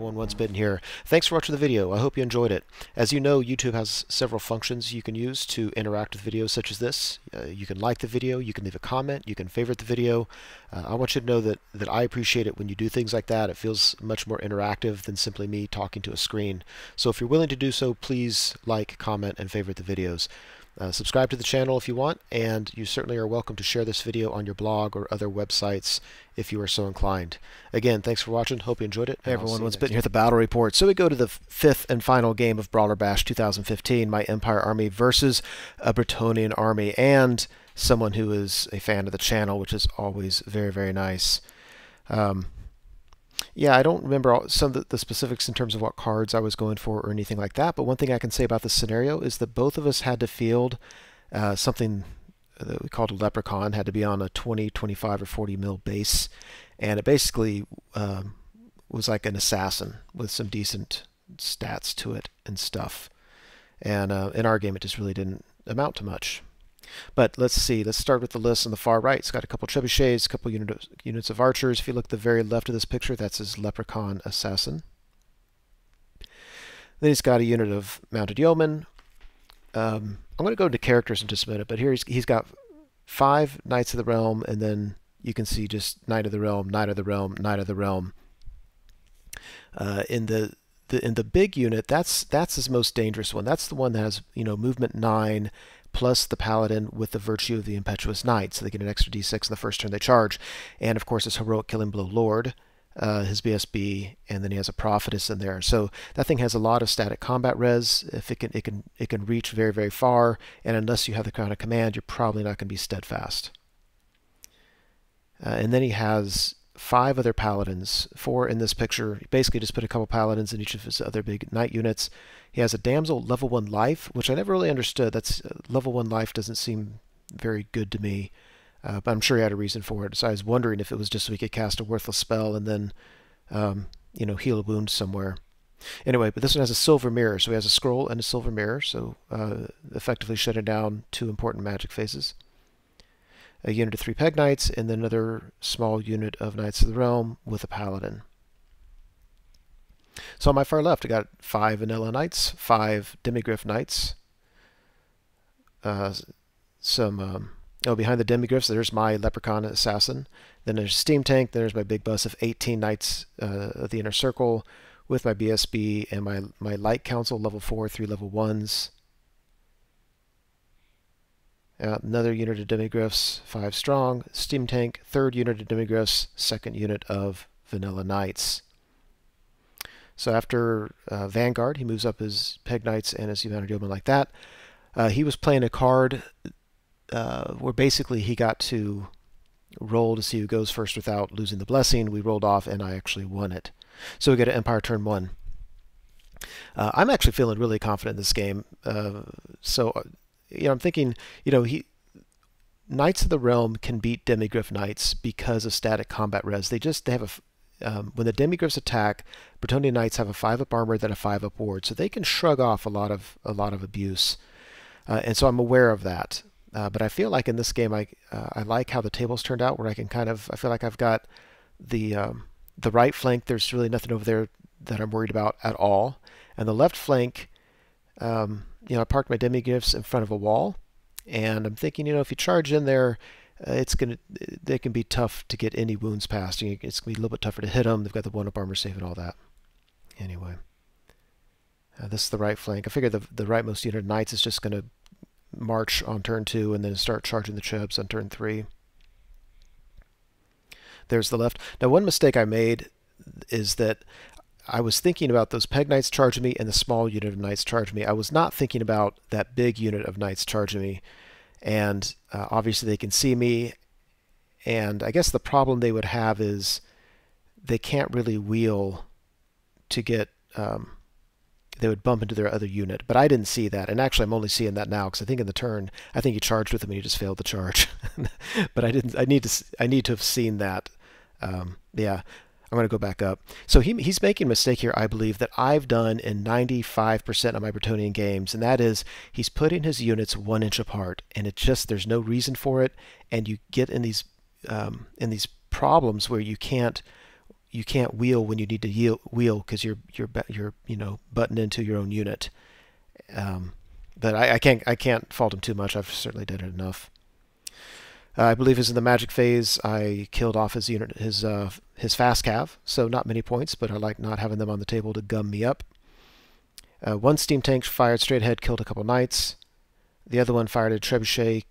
everyone, Once Bitten here. Thanks for watching the video. I hope you enjoyed it. As you know, YouTube has several functions you can use to interact with videos such as this. You can like the video, you can leave a comment, you can favorite the video. I want you to know that I appreciate it when you do things like that. It feels much more interactive than simply me talking to a screen. So if you're willing to do so, please like, comment, and favorite the videos. Subscribe to the channel if you want, and you certainly are welcome to share this video on your blog or other websites if you are so inclined. Again, thanks for watching. Hope you enjoyed it. Hey everyone, Once Bitten here at the Battle Report. So we go to the fifth and final game of Brawler Bash 2015, my Empire army versus a Bretonnian army, and someone who is a fan of the channel, which is always very, very nice. Yeah, I don't remember some of the specifics in terms of what cards I was going for or anything like that, but one thing I can say about this scenario is that both of us had to field something that we called a leprechaun, had to be on a 20, 25, or 40 mil base, and it basically was like an assassin with some decent stats to it and stuff. And in our game, it just really didn't amount to much. But let's see. Let's start with the list on the far right. It's got a couple trebuchets, a couple units of archers. If you look at the very left of this picture, that's his leprechaun assassin. Then he's got a unit of mounted yeomen. I'm going to go into characters in just a minute, but here he's got 5 Knights of the Realm, and then you can see just Knight of the Realm, Knight of the Realm, Knight of the Realm. In the big unit, that's his most dangerous one. That's the one that has, you know, movement 9 plus the Paladin with the virtue of the Impetuous Knight, so they get an extra d6 in the first turn they charge. And of course, his Heroic Killing Blow Lord, his BSB, and then he has a Prophetess in there. So that thing has a lot of static combat res. If it can reach very, very far, and unless you have the Crown of Command, you're probably not going to be steadfast. And then he has 5 other paladins, 4 in this picture. He basically just put a couple paladins in each of his other big knight units. He has a damsel level 1 life, which I never really understood. That's level 1 life doesn't seem very good to me, but I'm sure he had a reason for it. So I was wondering if it was just so he could cast a worthless spell and then, you know, heal a wound somewhere. Anyway, but this one has a silver mirror, so he has a scroll and a silver mirror, so effectively shutting down 2 important magic phases. A unit of 3 Peg Knights, and then another small unit of Knights of the Realm with a Paladin. So on my far left, I got 5 Vanilla Knights, 5 Demigryph Knights. Behind the Demigryphs, there's my Leprechaun Assassin. Then there's Steam Tank. There's my big bus of 18 Knights of the Inner Circle with my BSB and my Light Council, level 4, 3 level 1s. Another unit of Demigryphs, 5 strong. Steam Tank, 3rd unit of Demigryphs, 2nd unit of Vanilla Knights. So after Vanguard, he moves up his Peg Knights and his Mounted Yeomen like that. He was playing a card where basically he got to roll to see who goes first without losing the blessing. We rolled off, and I actually won it. So we get an Empire turn 1. I'm actually feeling really confident in this game. You know, I'm thinking, you know, Knights of the Realm can beat Demigryph Knights because of static combat res. They have when the Demigryphs attack, Bretonnia Knights have a 5-up armor, then a 5-up ward, so they can shrug off a lot of abuse. And so I'm aware of that. But I feel like in this game, I like how the tables turned out, where I feel like I've got the right flank. There's really nothing over there that I'm worried about at all, and the left flank. You know, I parked my Demigryphs in front of a wall, and I'm thinking, you know, if you charge in there, they can be tough to get any wounds past. It's going to be a little bit tougher to hit them. They've got the 1-up armor save and all that. Anyway, this is the right flank. I figure the rightmost unit of Knights is just going to march on turn 2 and then start charging the Chebs on turn 3. There's the left. Now, one mistake I made is that I was thinking about those Peg Knights charging me and the small unit of Knights charging me. I was not thinking about that big unit of Knights charging me. And obviously they can see me. And I guess the problem they would have is they can't really wheel to get... they would bump into their other unit. But I didn't see that. And actually I'm only seeing that now because I think in the turn, I think he charged with him and he just failed to charge. But I didn't. I need to have seen that. Yeah. I'm going to go back up. So he's making a mistake here, I believe, that I've done in 95% of my Bretonnian games, and that is he's putting his units 1 inch apart, and there's no reason for it, and you get in these problems where you can't you can't wheel when you need to wheel because you're buttoned into your own unit. But I can't fault him too much. I've certainly done it enough. I believe is in the magic phase. I killed off his unit, his fast cav, so not many points, but I like not having them on the table to gum me up. One steam tank fired straight ahead, killed a couple knights. The other one fired a trebuchet,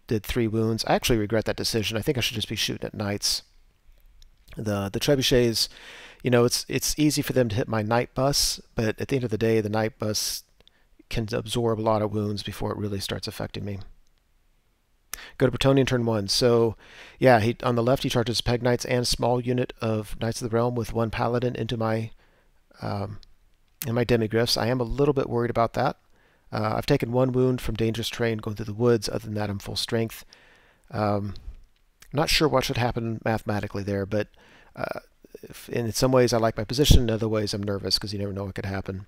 did 3 wounds. I actually regret that decision. I think I should just be shooting at knights. The trebuchets, it's easy for them to hit my knight bus, but at the end of the day, the knight bus can absorb a lot of wounds before it really starts affecting me. Go to Bretonnia turn 1. So, yeah, on the left he charges Peg Knights and small unit of Knights of the Realm with 1 Paladin into my demigryphs. I am a little bit worried about that. I've taken 1 wound from dangerous terrain going through the woods. Other than that, I'm full strength. Not sure what should happen mathematically there, but in some ways I like my position. In other ways I'm nervous because you never know what could happen.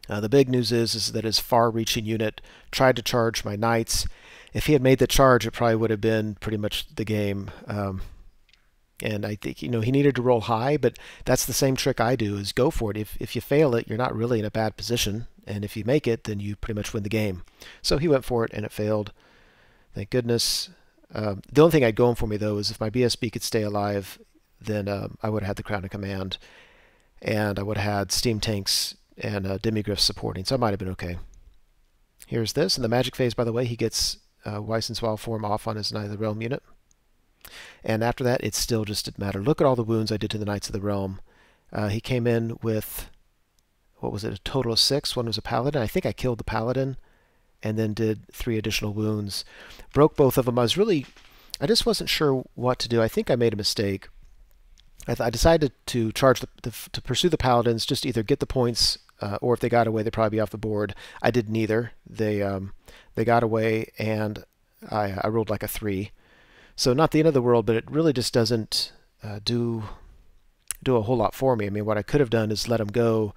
The big news is that his far-reaching unit tried to charge my knights. If he had made the charge, it probably would have been pretty much the game. And I think, he needed to roll high, but that's the same trick I do, is go for it. If you fail it, you're not really in a bad position. And if you make it, then you pretty much win the game. So he went for it, and it failed. Thank goodness. The only thing I'd go for me, though, is if my BSB could stay alive, then I would have had the Crown of Command. And I would have had steam tanks and demigryphs supporting, so I might have been okay. Here's this. In the magic phase, by the way, he gets Weisson's Wild Form off on his Knight of the Realm unit. And after that, it still just didn't matter. Look at all the wounds I did to the Knights of the Realm. He came in with, what was it, a total of 6. One was a Paladin. I think I killed the Paladin and then did 3 additional wounds. Broke both of them. I just wasn't sure what to do. I think I made a mistake. I decided to charge to pursue the Paladins, just either get the points, or if they got away, they'd probably be off the board. I did neither. They got away, and I rolled like a 3. So not the end of the world, but it really just doesn't do a whole lot for me. I mean, what I could have done is let him go,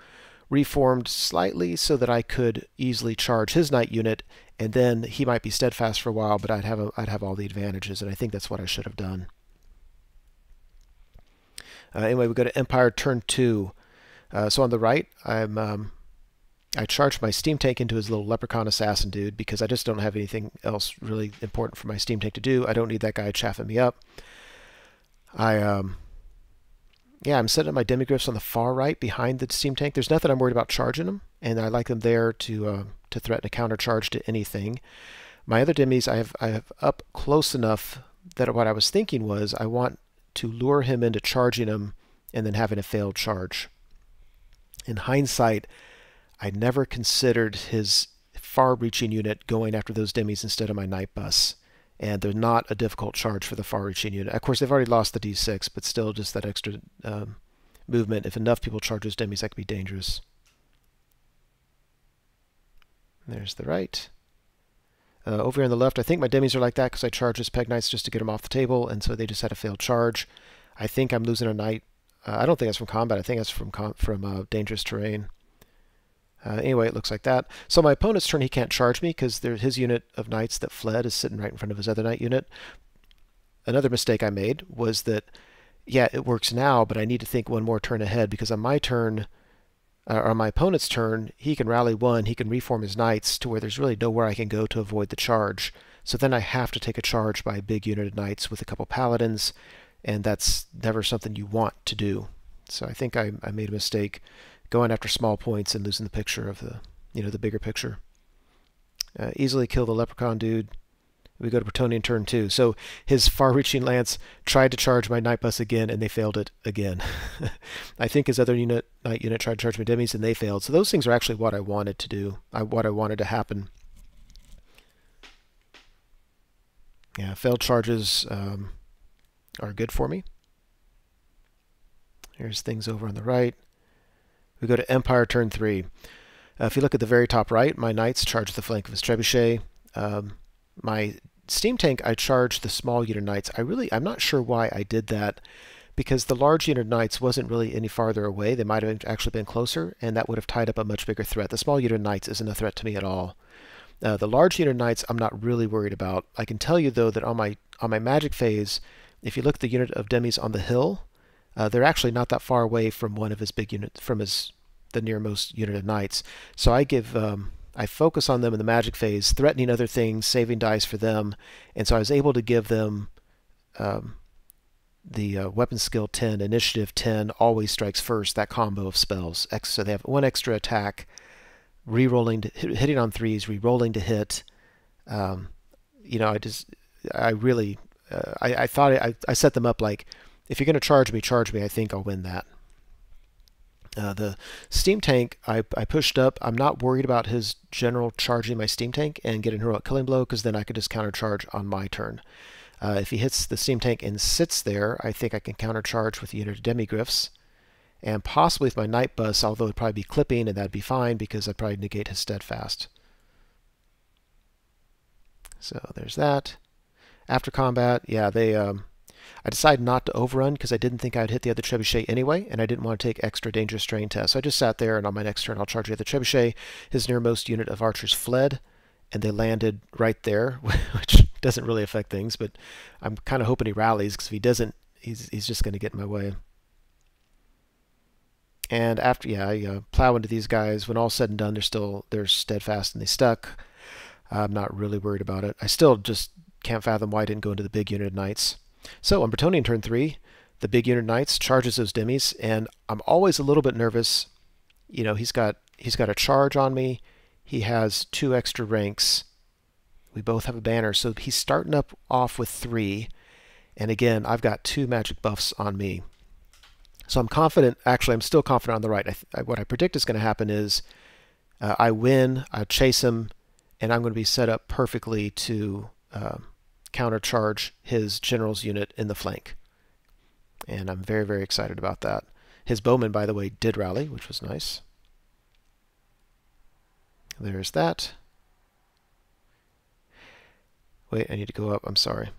reformed slightly so that I could easily charge his knight unit, and then he might be steadfast for a while, but I'd have all the advantages, and I think that's what I should have done. Anyway, we go to Empire turn 2. So on the right, I charged my steam tank into his little leprechaun assassin dude because I just don't have anything else really important for my steam tank to do. I don't need that guy chaffing me up. I'm setting up my demigryphs on the far right behind the steam tank. There's nothing I'm worried about charging them, and I like them there to threaten a counter charge to anything. My other demis I have up close enough that what I was thinking was I want to lure him into charging him and then having a failed charge. In hindsight, I never considered his far-reaching unit going after those demis instead of my knight bus. And they're not a difficult charge for the far-reaching unit. Of course, they've already lost the D6, but still just that extra movement. If enough people charge those demis, that could be dangerous. There's the right. Over here on the left, I think my demis are like that because I charged his Peg Knights just to get them off the table, and so they just had a failed charge. I think I'm losing a knight. I don't think that's from combat. I think that's from dangerous terrain. Anyway, it looks like that. So my opponent's turn, he can't charge me because his unit of knights that fled is sitting right in front of his other knight unit. Another mistake I made was that, yeah, it works now, but I need to think one more turn ahead because on my turn, or on my opponent's turn, he can rally 1, he can reform his knights to where there's really nowhere I can go to avoid the charge. So then I have to take a charge by a big unit of knights with a couple paladins, and that's never something you want to do. So I think I made a mistake going after small points and losing the picture of the bigger picture. Easily kill the leprechaun dude. We go to Bretonnia turn 2. So his far-reaching lance tried to charge my knight bus again, and they failed it again. I think his other knight unit tried to charge my demis, and they failed. So those things are actually what I wanted to do, what I wanted to happen. Yeah, failed charges are good for me. Here's things over on the right. We go to Empire turn 3. If you look at the very top right, my knights charge the flank of his trebuchet. My steam tank, I charged the small unit knights. I'm not sure why I did that, because the large unit knights wasn't really any farther away. They might have actually been closer, and that would have tied up a much bigger threat. The small unit knights isn't a threat to me at all. The large unit knights I'm not really worried about. I can tell you, though, that on my magic phase, if you look at the unit of demis on the hill, they're actually not that far away from one of his big units, from the nearmost unit of knights. So I focus on them in the magic phase, threatening other things, saving dice for them, and so I was able to give them the weapon skill 10, initiative 10, always strikes first, that combo of spells. So they have one extra attack, re-rolling, hitting on threes, re-rolling to hit. You know, I thought I set them up like, if you're going to charge me, I think I'll win that. The steam tank, I pushed up. I'm not worried about his general charging my steam tank and getting heroic killing blow, because then I could just countercharge on my turn. If he hits the steam tank and sits there, I think I can countercharge with the unit of demigryphs, and possibly with my night bus, although it'd probably be clipping, and that'd be fine because I'd probably negate his steadfast. So there's that. After combat, yeah, I decided not to overrun because I didn't think I'd hit the other trebuchet anyway, and I didn't want to take extra dangerous terrain tests. So I just sat there, and on my next turn I'll charge the other trebuchet. His nearmost unit of archers fled, and they landed right there, which doesn't really affect things, but I'm kind of hoping he rallies, because if he doesn't, he's just going to get in my way. And after, yeah, I plow into these guys. When all's said and done, they're steadfast and they stuck. I'm not really worried about it. I still just can't fathom why I didn't go into the big unit of knights. So on Bretonnia turn 3, the big unit of knights charges those demis, and I'm always a little bit nervous. You know, he's got a charge on me. He has 2 extra ranks. We both have a banner, so he's starting off with 3. And again, I've got 2 magic buffs on me. So I'm confident, actually I'm still confident on the right. What I predict is going to happen is I win, I chase him, and I'm going to be set up perfectly to countercharge his general's unit in the flank. And I'm very, very excited about that. His bowman, by the way, did rally, which was nice. There's that. Wait, I need to go up. I'm sorry.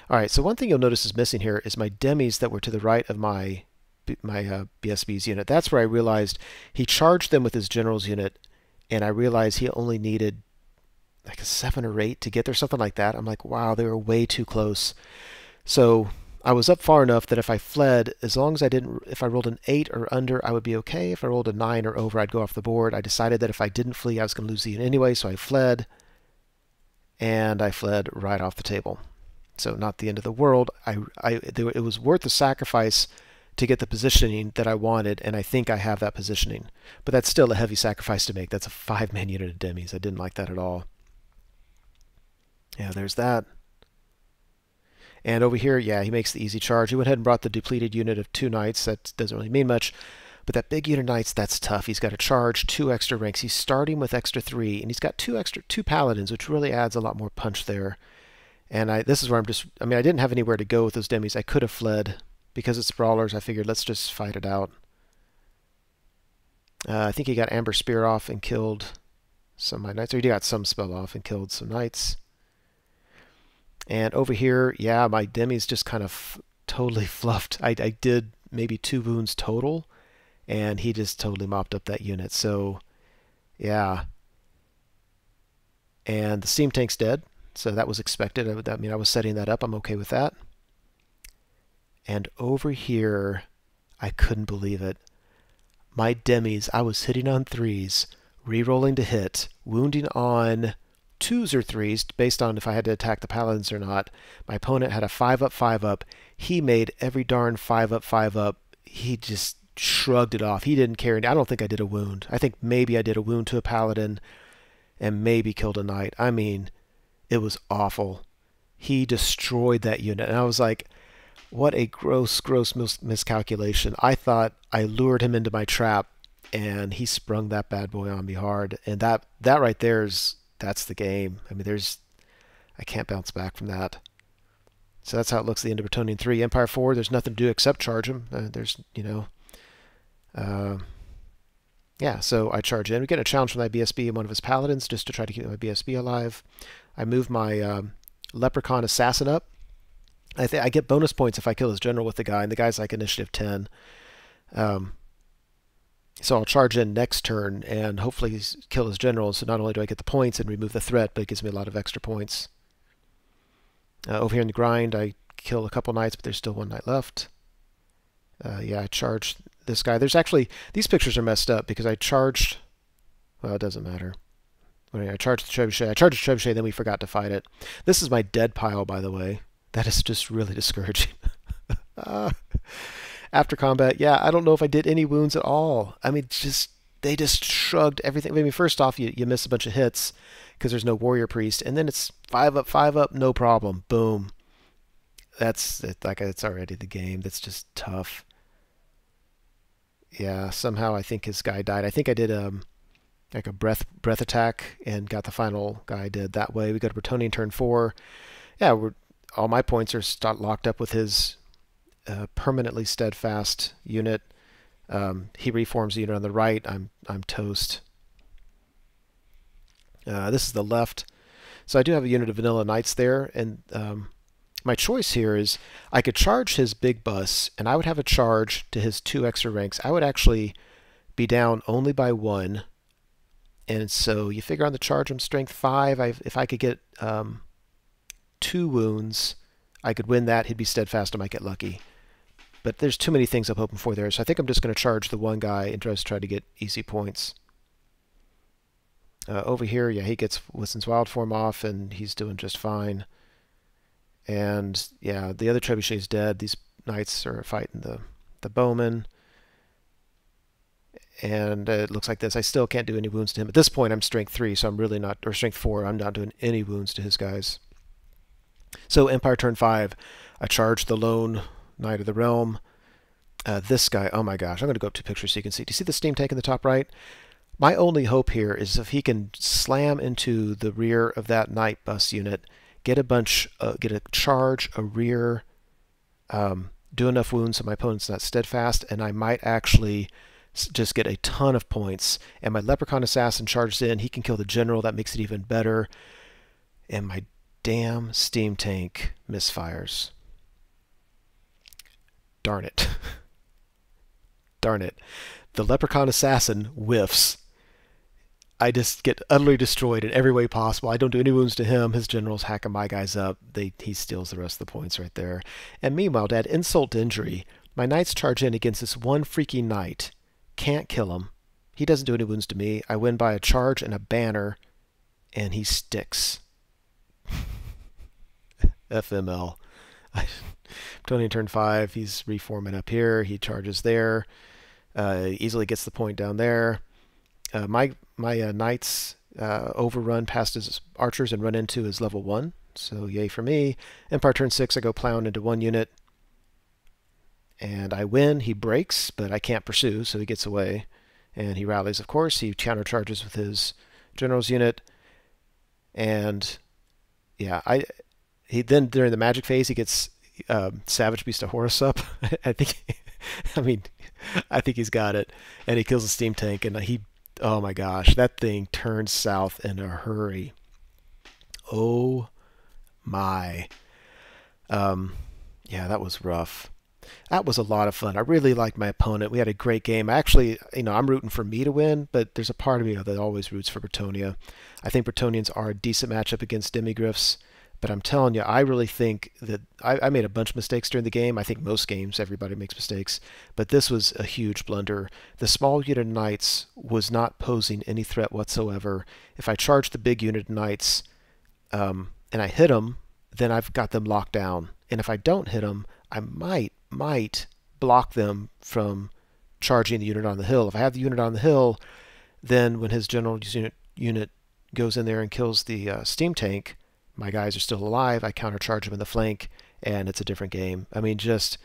All right, so one thing you'll notice is missing here is my demis that were to the right of my BSB's unit. That's where I realized he charged them with his general's unit, and I realized he only needed like a 7 or 8 to get there, something like that. I'm like, wow, they were way too close. So I was up far enough that if I fled, as long as if I rolled an 8 or under, I would be okay. If I rolled a 9 or over, I'd go off the board. I decided that if I didn't flee, I was going to lose the unit anyway, so I fled, and I fled right off the table. So not the end of the world. It was worth the sacrifice to get the positioning that I wanted, and I think I have that positioning. But that's still a heavy sacrifice to make. That's a 5-man unit of demis. I didn't like that at all. Yeah, there's that. And over here, yeah, he makes the easy charge. He went ahead and brought the depleted unit of 2 knights. That doesn't really mean much. But that big unit of knights, that's tough. He's got to charge 2 extra ranks. He's starting with extra 3, and he's got 2 paladins, which really adds a lot more punch there. And this is where I didn't have anywhere to go with those demis. I could have fled. Because it's brawlers, I figured let's just fight it out. I think he got Amber Spear off and killed some of my knights. Or he got some spell off and killed some knights. And over here, yeah, my demis just kind of totally fluffed. I did maybe 2 wounds total, and he just totally mopped up that unit. So, yeah. And the steam tank's dead, so that was expected. I was setting that up. I'm okay with that. And over here, I couldn't believe it. My demis, I was hitting on 3s, re-rolling to hit, wounding on 2s or 3s, based on if I had to attack the paladins or not. My opponent had a 5-up, 5-up. He made every darn 5-up, 5-up. He just shrugged it off. He didn't care. I don't think I did a wound. I think maybe I did a wound to a paladin and maybe killed a knight. I mean, it was awful. He destroyed that unit. And I was like, what a gross, gross miscalculation. I thought I lured him into my trap, and he sprung that bad boy on me hard. And that right there that's the game. I mean, I can't bounce back from that. So that's how it looks at the end of Bretonnia 3. Empire 4, there's nothing to do except charge him. Yeah, so I charge in. We get a challenge from my BSB and one of his paladins just to try to keep my BSB alive. I move my Leprechaun Assassin up. I get bonus points if I kill his general with the guy, and the guy's like initiative 10. So I'll charge in next turn and hopefully kill his general. So not only do I get the points and remove the threat, but it gives me a lot of extra points. Over here in the grind, I kill a couple knights, but there's still 1 knight left. Yeah, I charged this guy. There's actually, these pictures are messed up because I charged, well, it doesn't matter. Anyway, I charged the trebuchet. I charged the trebuchet, then we forgot to fight it. This is my dead pile, by the way. That is just really discouraging. After combat, yeah, I don't know if I did any wounds at all. I mean, they just shrugged everything. I mean, first off, you miss a bunch of hits because there's no warrior priest, and then it's 5 up, no problem. Boom. That's it, like it's already the game. That's just tough. Yeah, somehow I think his guy died. I think I did like a breath attack and got the final guy dead that way. We go to Bretonnia turn 4. Yeah, all my points are locked up with his permanently steadfast unit. He reforms the unit on the right. I'm toast. This is the left. So I do have a unit of vanilla knights there, and my choice here is I could charge his big bus, and I would have a charge to his 2 extra ranks. I would actually be down only by 1, and so you figure on the charge I'm strength 5. If I could get 2 wounds, I could win that. He'd be steadfast. I might get lucky. But there's too many things I'm hoping for there, so I think I'm just going to charge the one guy and just try to get easy points. Over here, yeah, he gets Wissen's Wild Form off, and he's doing just fine. And yeah, the other trebuchet's dead. These knights are fighting the bowman. And it looks like this. I still can't do any wounds to him. At this point, I'm strength 3, so I'm really not, or strength 4, I'm not doing any wounds to his guys. So Empire turn 5, I charge the lone Knight of the Realm. This guy, oh my gosh, I'm going to go up 2 pictures so you can see. Do you see the steam tank in the top right? My only hope here is if he can slam into the rear of that Knight bus unit, get a charge, a rear, do enough wounds so my opponent's not steadfast, and I might actually just get a ton of points. And my Leprechaun Assassin charges in, he can kill the general, that makes it even better. And my damn steam tank misfires. Darn it. Darn it. The Leprechaun Assassin whiffs. I just get utterly destroyed in every way possible. I don't do any wounds to him. His general's hacking my guys up. He steals the rest of the points right there. And meanwhile, to add insult to injury, my knights charge in against this one freaking knight. Can't kill him. He doesn't do any wounds to me. I win by a charge and a banner, and he sticks. FML. Bretonnia turn 5. He's reforming up here. He charges there. Easily gets the point down there. My knights overrun past his archers and run into his level 1. So yay for me. Empire turn 6. I go plowing into 1 unit. And I win. He breaks, but I can't pursue, so he gets away. And he rallies, of course. He countercharges with his general's unit. And yeah, he then during the magic phase he gets Savage Beast of Horus up. I think he's got it. And he kills the steam tank, and oh my gosh, that thing turns south in a hurry. Oh my. Yeah, that was rough. That was a lot of fun. I really liked my opponent. We had a great game. Actually, I'm rooting for me to win, but there's a part of me that always roots for Bretonnia. I think Bretonnians are a decent matchup against Demigryphs, but I'm telling you, I really think that I made a bunch of mistakes during the game. I think most games, everybody makes mistakes, but this was a huge blunder. The small unit of knights was not posing any threat whatsoever. If I charge the big unit of knights and I hit them, then I've got them locked down. And if I don't hit them, I might block them from charging the unit on the hill. If I have the unit on the hill, then when his general unit goes in there and kills the steam tank, my guys are still alive. I countercharge them in the flank, and it's a different game. I mean, just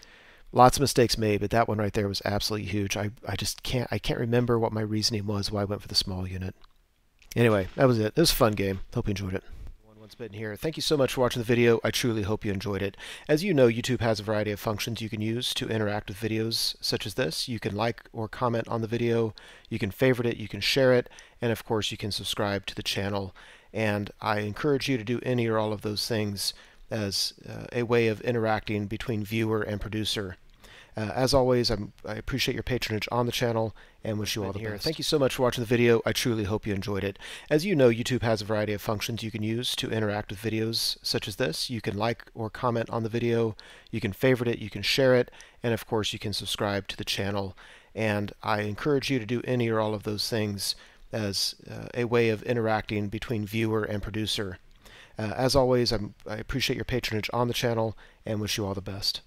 lots of mistakes made, but that one right there was absolutely huge. I can't remember what my reasoning was why I went for the small unit. Anyway, that was it. It was a fun game. Hope you enjoyed it. Been here. Thank you so much for watching the video. I truly hope you enjoyed it. As you know, YouTube has a variety of functions you can use to interact with videos such as this. You can like or comment on the video, you can favorite it, you can share it, and of course you can subscribe to the channel. And I encourage you to do any or all of those things as a way of interacting between viewer and producer. As always, I appreciate your patronage on the channel and wish you all the best. Thank you so much for watching the video. I truly hope you enjoyed it. As you know, YouTube has a variety of functions you can use to interact with videos such as this. You can like or comment on the video, you can favorite it, you can share it, and of course you can subscribe to the channel. And I encourage you to do any or all of those things as a way of interacting between viewer and producer. As always, I appreciate your patronage on the channel and wish you all the best.